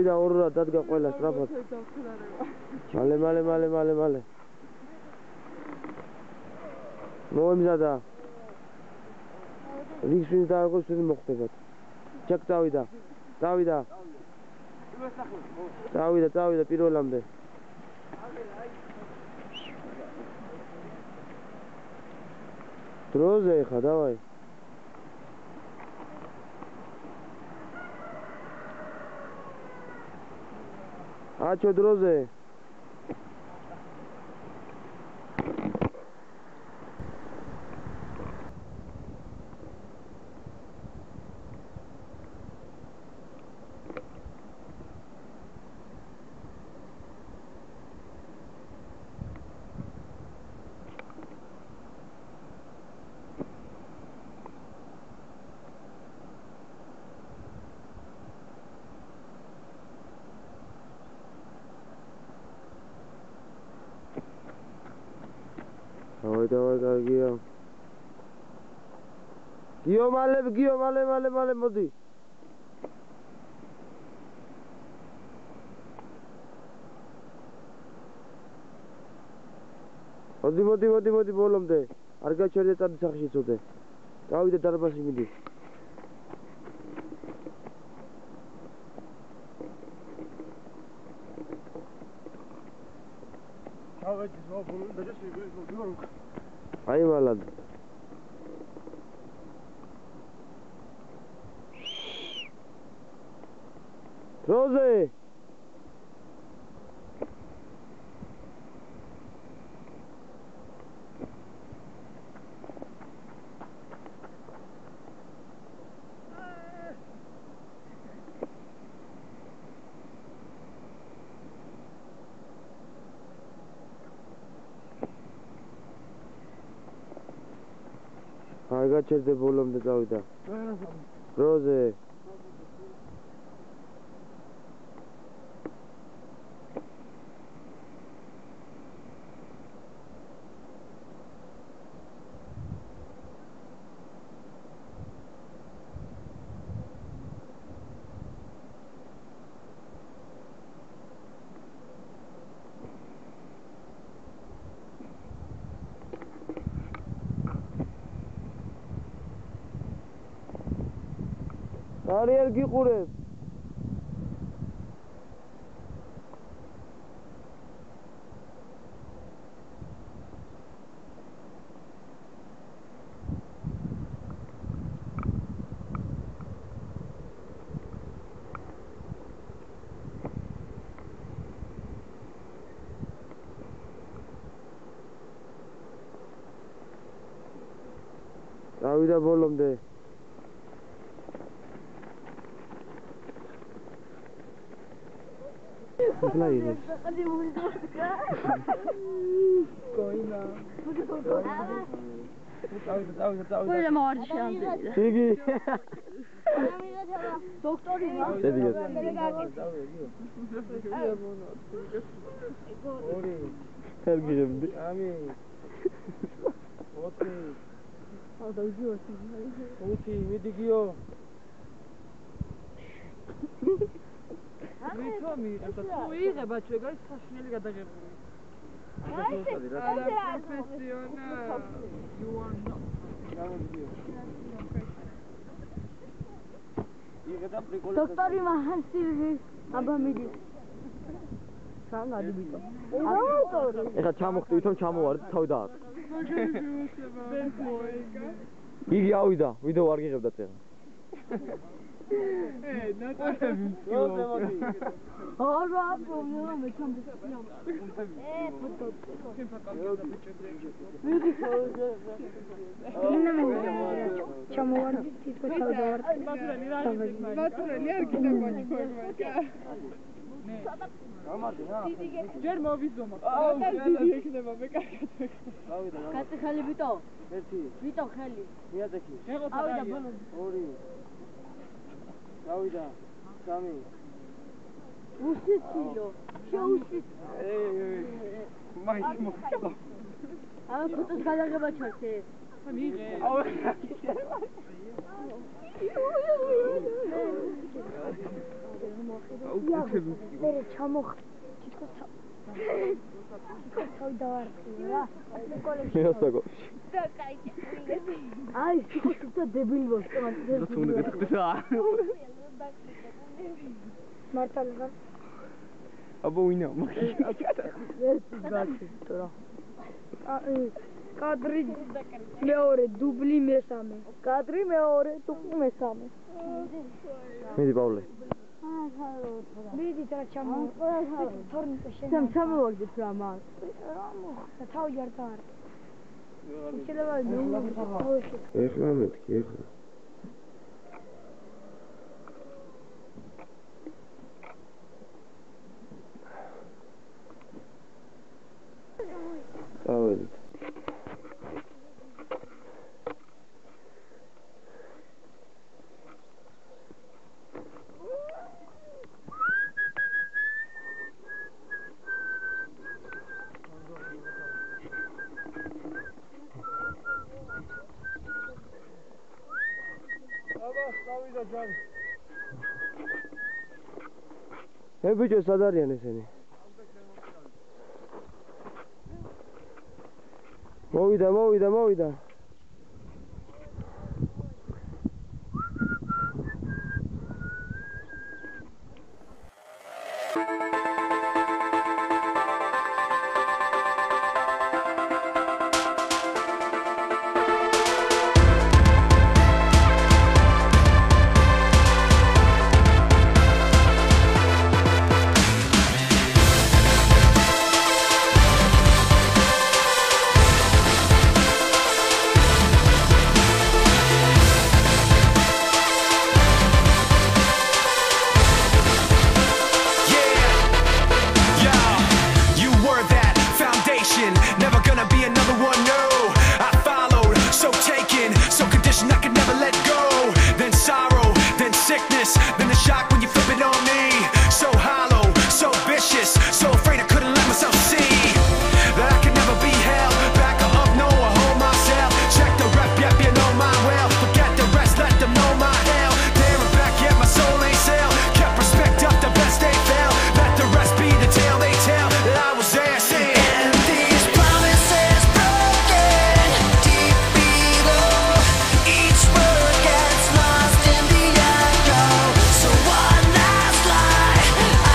და ორ დადგა ყველა სწრაფად. მალე. მოემზადა. რიგში დააგოს ისინი მოხდებათ. ჩაკ წავიდა. წავიდა პირველამდე. დროზე ხა, დავაი. აჩო დროზე. დავაი კარგია. გიო მალე მოდი. მოდი ბოლომდე. არ გაჩერდე წადი სახში წოდე. გავიდე დარბაზში მიდი. აი მალად. დროზე. გაჩერდე ბოლომდე წავიდა. დროზე. არ გიყურებ. დავიდა ბოლომდე. Flying. Coina. Puede morirse antes. Sigue. Doctor, ვიღება ჩვენგან საშინელი გადაღებული. დოქტორი მანსი აბამიდი. სანგადიბიტო. ეხა ჩამოხდი თვითონ ჩამოვარდი თავი დააყ. იგი ავიდა, ვიდეო არ გიღებდა წეღა. ნატარები მოდი. არა, პრობლემა მე ჩამბეჭდია. ფოტო. ჩამოვარდი თვითონ დავარდი. მათურელი არ გინდა მოჭქორმა. ჯერ მოვიზომო. დიდი ექნება მე კარგად ვეკა. კაცი ხელი ვიტო. ერთი. ვიტო ხელი. მიაწექი. ავიდა ბოლო. ორი. გავიდა. სამი. უსიცილო. შეუსიც. მაინც მოხდა. აა ფოტოს გადაღება ჩართე. მიღე. აუ. მე ჩამოხ თავი დავარხი რა კოლექცია მე ასაკოში და კაი აი სიტყვა დებილი ვარ და თუ უნდა გეტყვი რა მართალია აბა ვინა მაგ კადრი მეორე დუბლი მესამე კადრი მეორე დუბლი მესამე მიდი პავლე მიდი და ჩამო თორნიკო შენ ჩამოვაგდეთ რა მას რა მოხდა თავი არ დაარ შეიძლება ეხლა მეთქი ეხლა წავედით ბიჭო სად არიან ესენი? მოვიდა. Then the shock when you flip it on me. So hollow, so vicious, so afraid I couldn't let myself see that I could never be held back or up, no, I hold myself. Check the rep, yep, you know my well. Forget the rest, let them know my hell. There and back, yet my soul ain't sell. Kept respect up, the best they fail. Let the rest be the tale they tell that I was there saying. And these promises broken deep below. Each word gets lost in the echo. So one last lie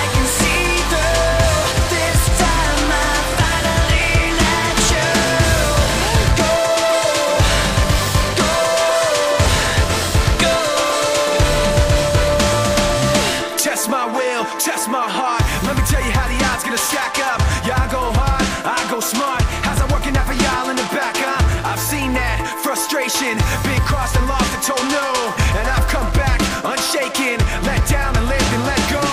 I can see through. This time I finally let you go. Test my will, test my heart. Let me tell you how the odds gonna stack up. Yeah, I go hard, I go smart. How's that working out for y'all in the back, huh? I've seen that frustration, been crossed and lost and told no. And I've come back unshaken, let down and lived and let go.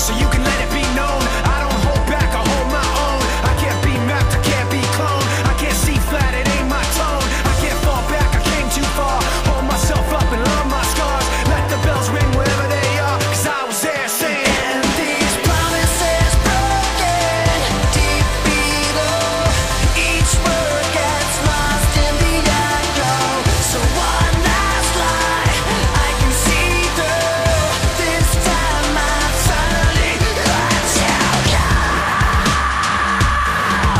So you can let it be known, I don't hold back, I hold my own. I can't be mapped, I can't be cloned. I can't see flat, it ain't my tone. I can't fall back, I came too far. Hold myself up and love my scars. Let the bells ring wherever they are, 'cause I was there saying. And these promises broken deep below. Each word gets lost in the echo. So one last lie I can see through. This time I finally let you go.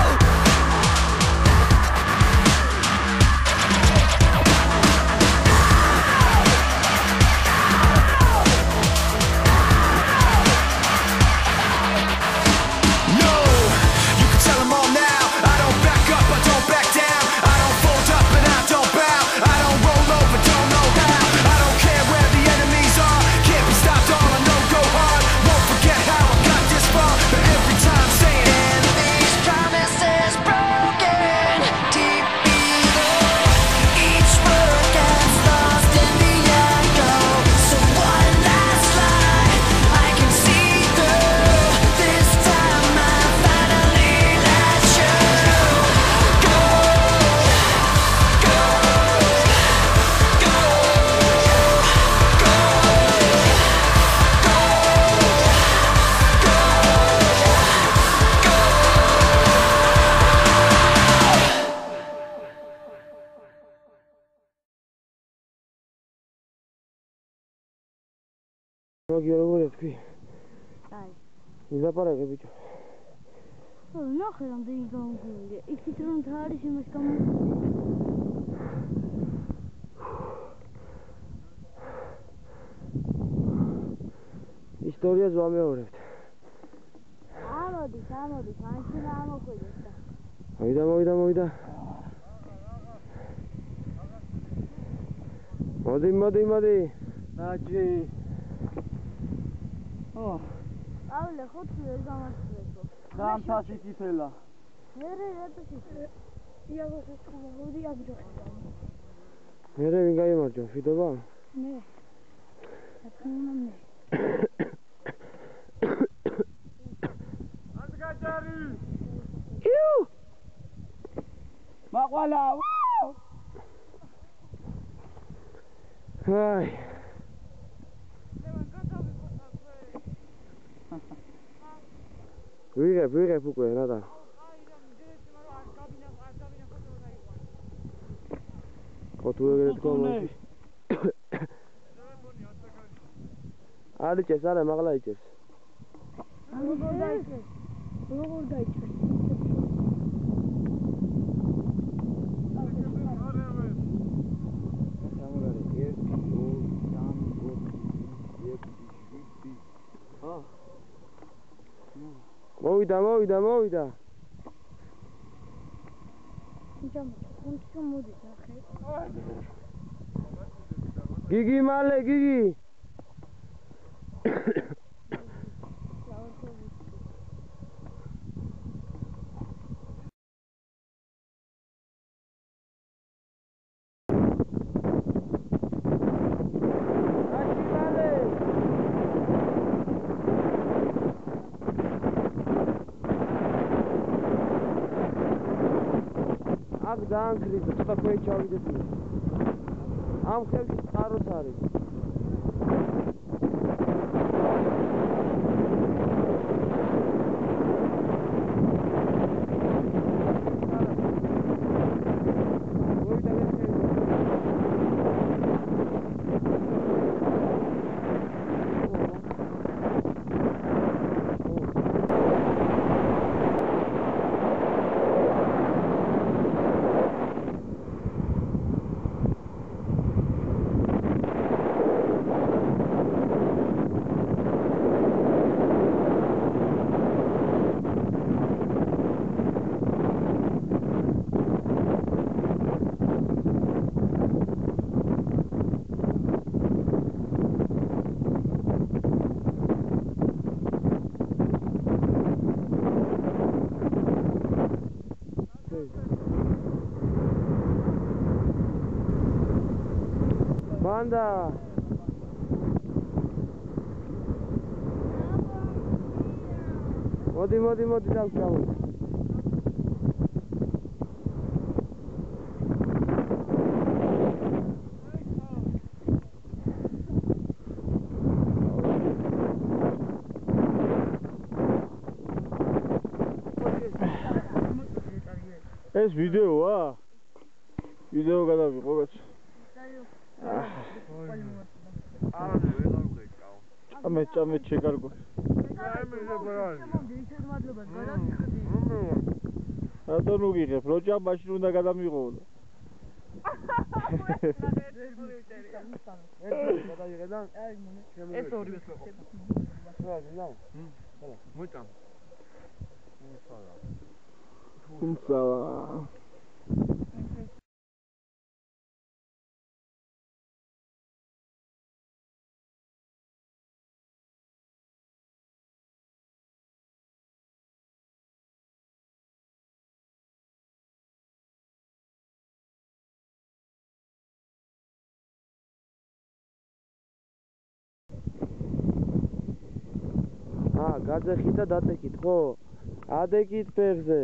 No, you can tell them all now. I don't back up, I don't back down. I don't fold up and I don't bow. I don't roll over, don't know how. I don't care where the enemies are. Can't be stopped, all I know go hard. Won't forget how I got this far. But every time saying, and these promises broken deep below. Each word gets lost in the echo. So one last lie I can see through. This time I finally let you go. Მაგ როგორია თქვი? აი. ილაპარაკე ბიჭო. ნახე რამდენი გამგული. იქით რომ თარის იმას გამო ისტორიას ვამეორებთ. ამოდის, მანქანა ამოხვიდეს და. მოვიდა. მოდი. ნაჯი. აულე ხუთი ვერ გამასწრებო. დამთაში თითელა. მერე რატოში? იაგოს ხომ მოდი აგჯოხდა. მერე ვინ გაიმარჯვა? ფიდობა? მე. ათმუნე. აზგაჯარი. იუ! მაყვალა. აი. ვიღებ უკვე რადა. ხოთუ ეგრე თქვა მაშინ. არ იჭერს, არა, მაღლა იჭერს. როგორ დაიჭერს? მოვიდა. ხომ მოდის ახე? გიგი მალე, გიგი. ძალიან კრიტიკა, ცოტა ქვეით ჩავიდეთ. ამ ხელში წყაროც არის. Banda. Modi დავშავო. ეს ვიდეოა? ვიდეო გადავიღო კაც. ჭამე შეგარგო. რატომ უღიღებ? როჭა მაშინ უნდა გადამიღო. ეს ორივე სოხო. მოიწამ. უმსალა. გადახით და დატეკით, ხო? ადეკით ფერზე.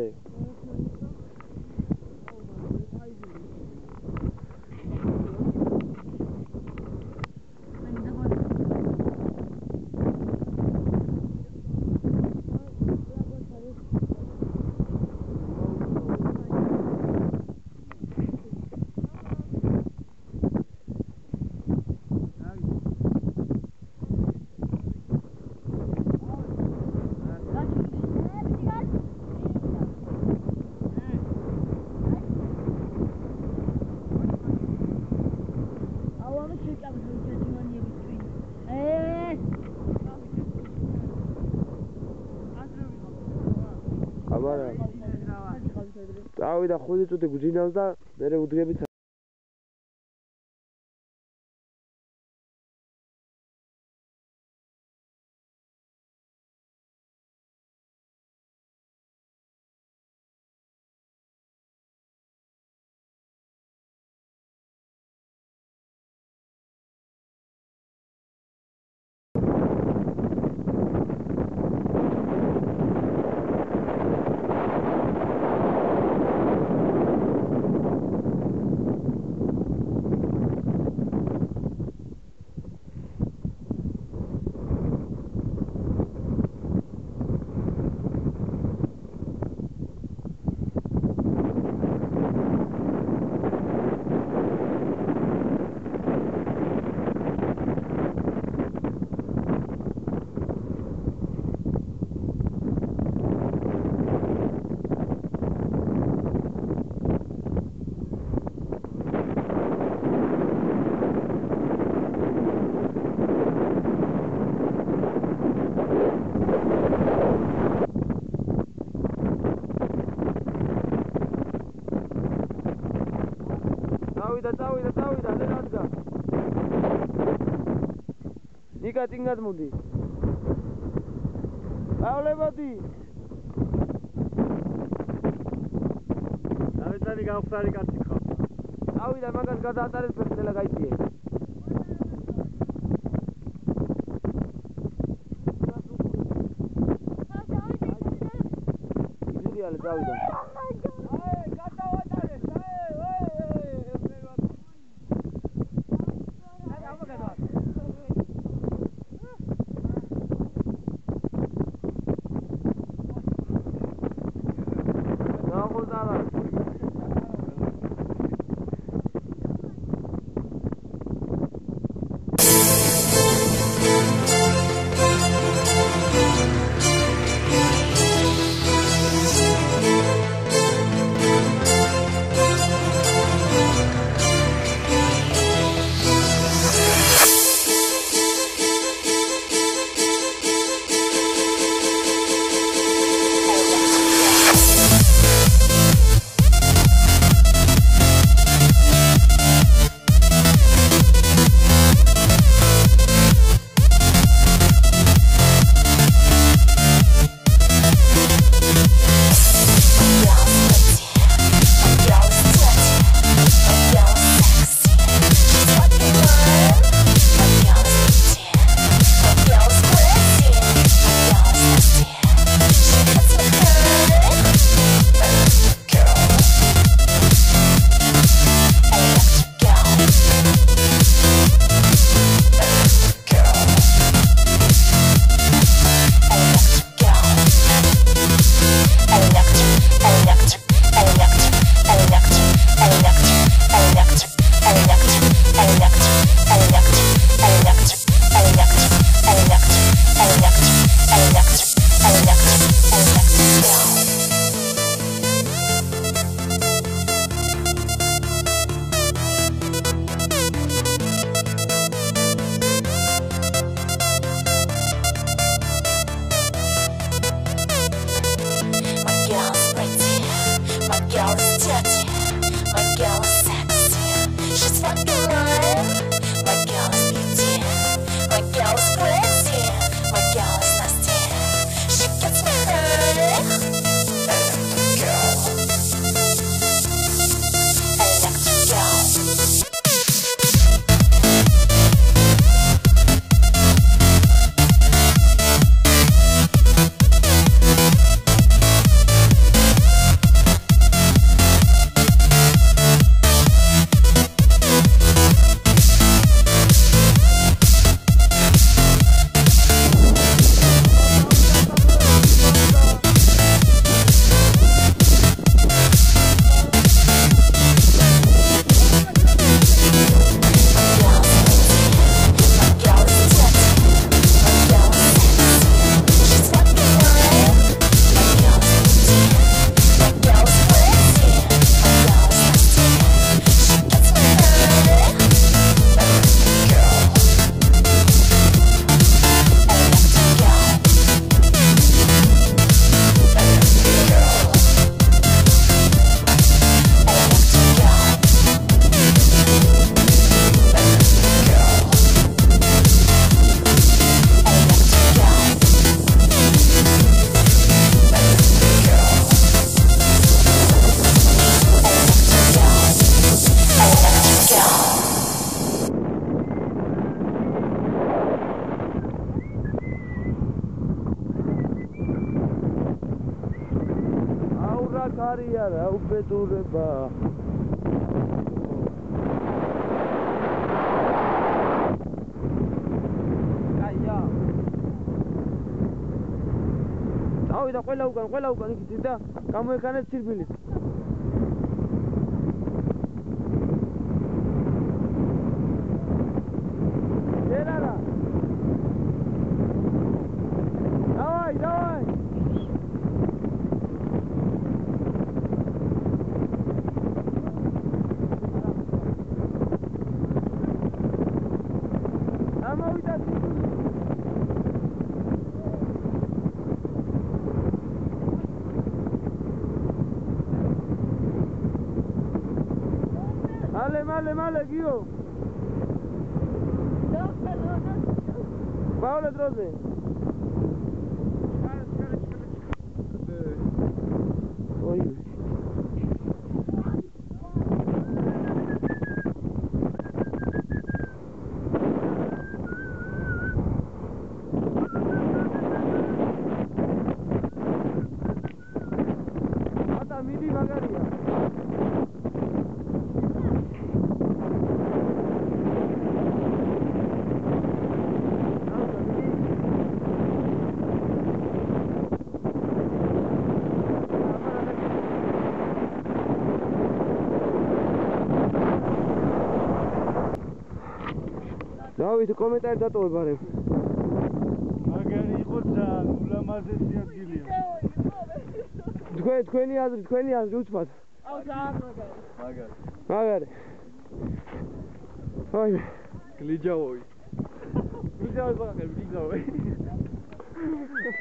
აბარა. წავიდა 5 წუთი გვძინავს და მერე უდგებით. წავიდა, δεν ადგა. ნიკა წინგად მოდი. ავლებოდი. დავეცანი გავხსარი კაცი ხარ. წავიდა, მაგას გადაატარებს ფეხდელა გაიწიე. იზრიალე წავიდა. ხარია რა უბედურება აია ავიდა ყველა უკან იქით და გამოეკანეთ სირბილით ერარა давай ამოვიდა სირბილი მალე გიო Paolo Droze Oi Ata midi magaria დავით კომენტარი დატოვებ არემ მაგარი იყო ძალიან ულამაზესი ადგილია თქვენი აზრი უცბად აუ ძალიან მაგარი აი გლიჯავოი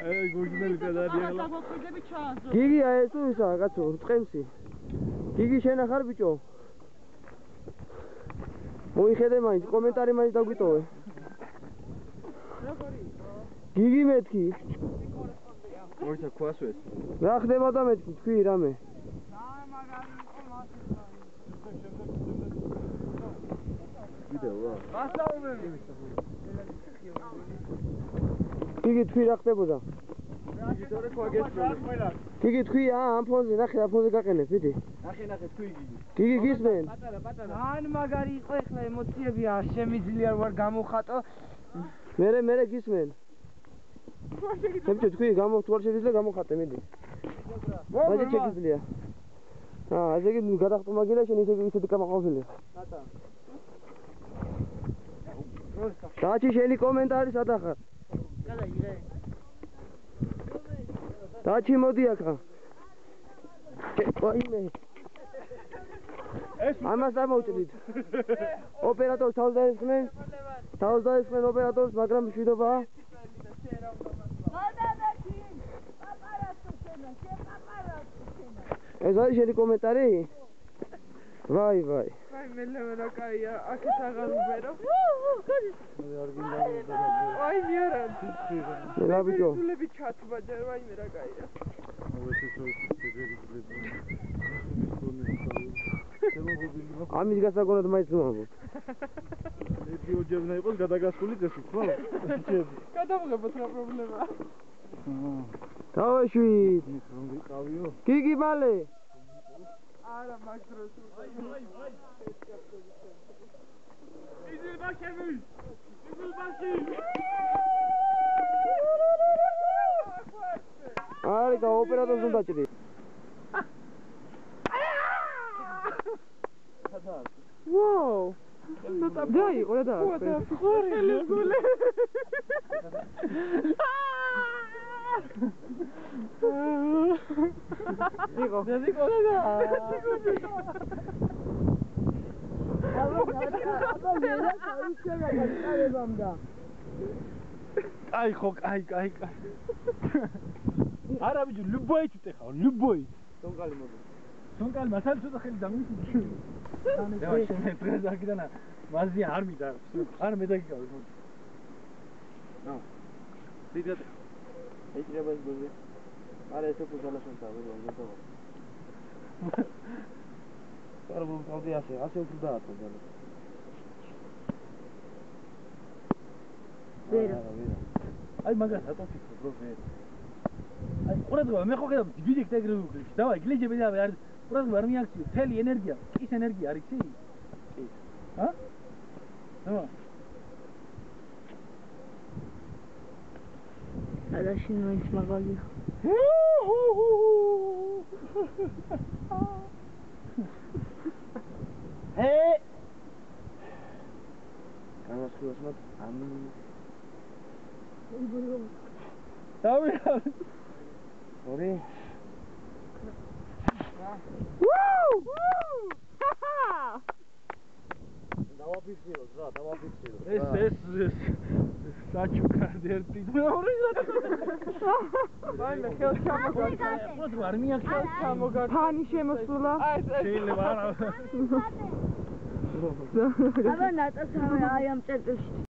აი გოგინელი გადადი ახლა დაგვახვიდები ჩააზრო გიგია ეს თუ ისა კაცო წემსი გიგი შენ ახარ ბიჭო მოიხედე მაინც კომენტარი მაინც დაგვიტოვე გიგი მეთქი მოიცა ქვასვეს რა ხდება და მეთქი თქვი რამე ვიდეო გიგი თქვი რა ხდებოდა გიტორე ქვაგესწრული გიგი თქვი ამ ფონზე ნახე რა ფონზე გაყენებ ვიდი ნახე თქვი გიგი გისმენ ან მაგარი იყო ეხლა ემოციები არ შემიძლია ვარ გამოვხატო მე გისმენ თუმცა თქვი თუ არ შეიძლება გამოვხატე მიდი მაგ შეიძლება ასე იგი გადახტომა გინდა შენ ისეთი გამოყოფილი დაჩი შენი კომენტარი სადახარ დაჩი მოდი აქა ვაიმე ამას დამოვჭრით ოპერატორს თავს დაესხნენ ოპერატორს მაგრამ მშვიდობაა ეს არის შენი კომენტარი? ვაი მე რა კაია აქეთ აღარ უბერო აი მიერა რა ბიჭო სულები ჩათბაჯა ვაიმე რა კაია ამის გასაგონად მაინც ვამბობ ერთი ოჯები უნდა იყოს გადაგასული წესი ხო? გადავღებოთ რა პრობლემაა დავეშვით რომ ვიყავიო გიგი მალე არა მაგ დროს აი და ოპერატორს უნდა ჭრი ვაუ დაი ყურა და ხორი გულე დიგო და აი ხო აი არა ბიჭო любой ხარ любой სონკალი მოდი სონკალი მასალ ცოტა ხელი დამიჭი და შენ პრეზიდენტიდან მაზი არ მიდა არ მე დაგიკავე მოდი ნო ვიდეთ ეჭრება ის გოზე არა ესე ფუძალაშენ თავი რომ არ მომწოდი ასე უფრო დაატო ძალა ვერა აი მაგას ატო ფიქრო ბრო ვერა ყურადღება მე ხო ხედავ დიდი ეგრევი დავაი გლეჯები და არ ყურადღება არ მიაქციო მთელი ენერგია ის ენერგია არის იცი ჰა ნო ალაშინ მაინც მაგალია განასხვავოს მათ ამ დავიღალ ორი დავაფიქსიროთ რა დავაფიქსიროთ ეს საჩუქარდი ერთი მეორე აი მე ხელს ჩამოგარდა ყურადღება არ მიაქციო ჩამოგარდა ფანი შემოსულა შეიძლება არა აბა ნატასავე აი ამ წერტილში